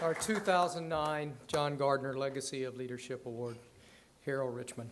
Our 2009 John Gardner Legacy of Leadership Award, Harold Richmond.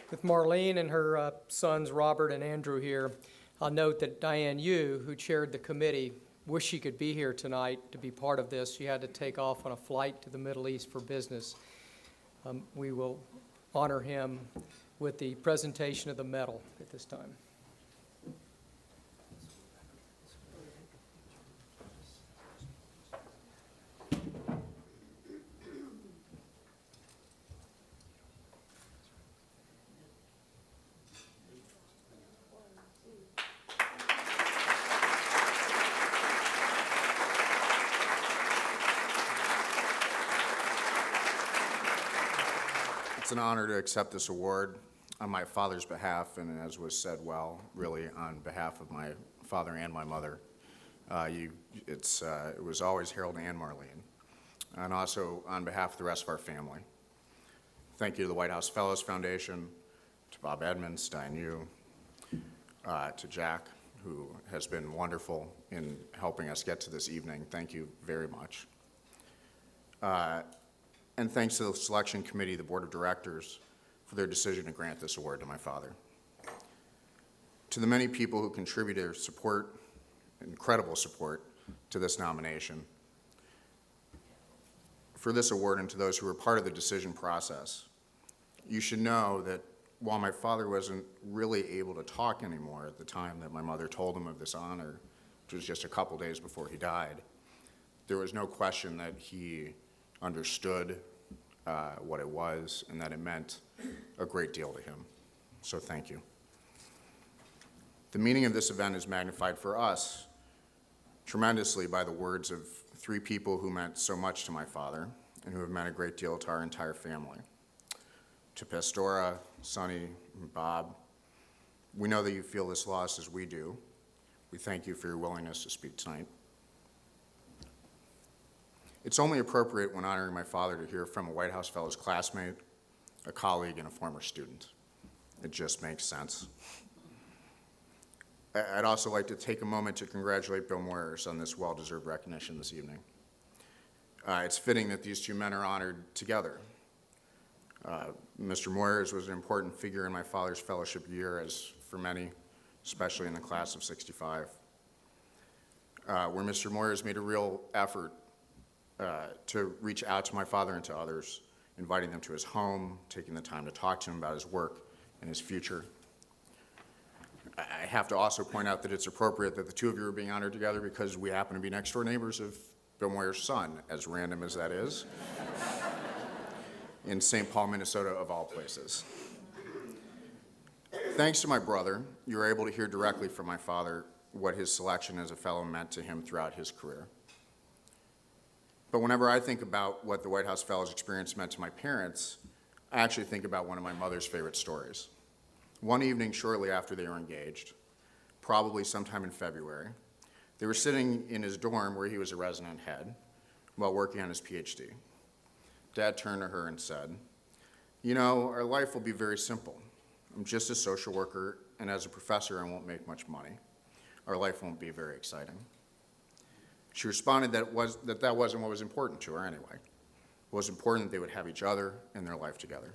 With Marlene and her sons Robert and Andrew here, I'll note that Diane Yu, who chaired the committee, wished she could be here tonight to be part of this. She had to take off on a flight to the Middle East for business. We will honor him with the presentation of the medal at this time. It's an honor to accept this award on my father's behalf, and as was said well, really on behalf of my father and my mother. It was always Harold and Marlene, and also on behalf of the rest of our family. Thank you to the White House Fellows Foundation, to Bob Edmonds, Diane Yu, to Jack, who has been wonderful in helping us get to this evening. Thank you very much. And thanks to the selection committee, the board of directors, for their decision to grant this award to my father. To the many people who contributed their support, incredible support, to this nomination, for this award, and to those who were part of the decision process, you should know that while my father wasn't really able to talk anymore at the time that my mother told him of this honor, which was just a couple days before he died, there was no question that he understood what it was and that it meant a great deal to him. So thank you. The meaning of this event is magnified for us tremendously by the words of three people who meant so much to my father and who have meant a great deal to our entire family. To Pastora, Sonny, and Bob, we know that you feel this loss as we do. We thank you for your willingness to speak tonight. It's only appropriate when honoring my father to hear from a White House Fellows classmate, a colleague, and a former student. It just makes sense. I'd also like to take a moment to congratulate Bill Moyers on this well-deserved recognition this evening. It's fitting that these two men are honored together. Mr. Moyers was an important figure in my father's fellowship year, as for many, especially in the class of '65, where Mr. Moyers made a real effort to reach out to my father and to others, inviting them to his home, taking the time to talk to him about his work and his future. I have to also point out that it's appropriate that the two of you are being honored together because we happen to be next door neighbors of Bill Moyers' son, as random as that is, in St. Paul, Minnesota, of all places. Thanks to my brother, you were able to hear directly from my father what his selection as a fellow meant to him throughout his career. But whenever I think about what the White House Fellows experience meant to my parents, I actually think about one of my mother's favorite stories. One evening shortly after they were engaged, probably sometime in February, they were sitting in his dorm where he was a resident head while working on his PhD. Dad turned to her and said, "You know, our life will be very simple. I'm just a social worker, and as a professor, I won't make much money. Our life won't be very exciting." She responded that wasn't what was important to her anyway. It was important that they would have each other and their life together.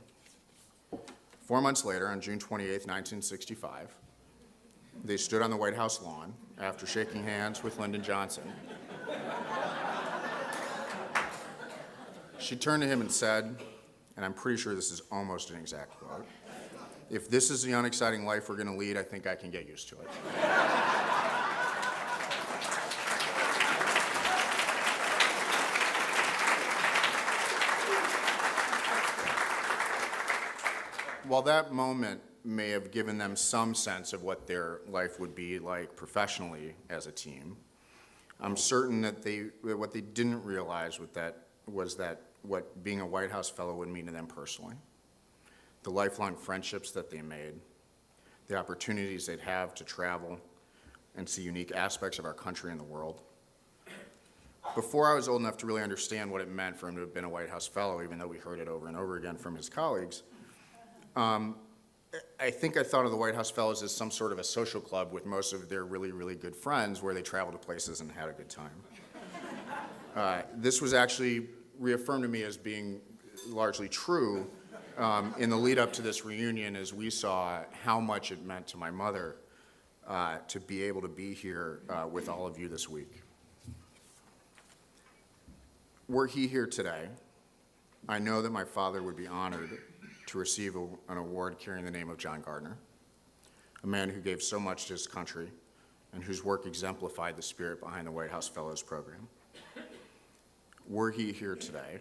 4 months later, on June 28, 1965, they stood on the White House lawn after shaking hands with Lyndon Johnson. She turned to him and said, and I'm pretty sure this is almost an exact quote, "If this is the unexciting life we're going to lead, I think I can get used to it." While that moment may have given them some sense of what their life would be like professionally as a team, I'm certain that what they didn't realize was that what being a White House Fellow would mean to them personally, the lifelong friendships that they made, the opportunities they'd have to travel and see unique aspects of our country and the world. Before I was old enough to really understand what it meant for him to have been a White House Fellow, even though we heard it over and over again from his colleagues, I think I thought of the White House Fellows as some sort of a social club with most of their really, really good friends where they traveled to places and had a good time. This was actually reaffirmed to me as being largely true in the lead up to this reunion, as we saw how much it meant to my mother to be able to be here with all of you this week. Were he here today, I know that my father would be honored to receive an award carrying the name of John Gardner, a man who gave so much to his country and whose work exemplified the spirit behind the White House Fellows program. Were he here today,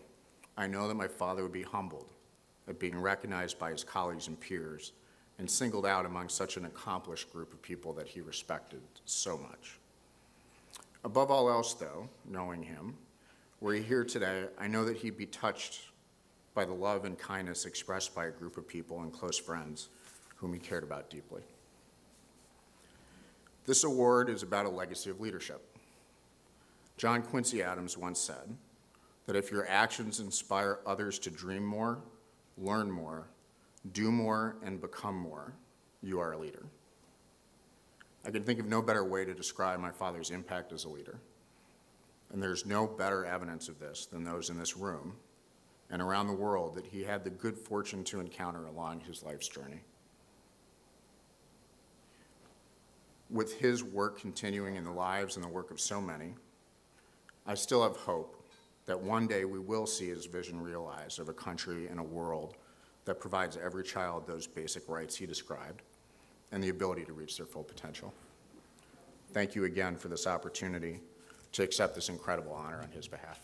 I know that my father would be humbled at being recognized by his colleagues and peers and singled out among such an accomplished group of people that he respected so much. Above all else, though, knowing him, were he here today, I know that he'd be touched by the love and kindness expressed by a group of people and close friends whom he cared about deeply. This award is about a legacy of leadership. John Quincy Adams once said that if your actions inspire others to dream more, learn more, do more, and become more, you are a leader. I can think of no better way to describe my father's impact as a leader. And there's no better evidence of this than those in this room and around the world that he had the good fortune to encounter along his life's journey. With his work continuing in the lives and the work of so many, I still have hope that one day we will see his vision realized of a country and a world that provides every child those basic rights he described and the ability to reach their full potential. Thank you again for this opportunity to accept this incredible honor on his behalf.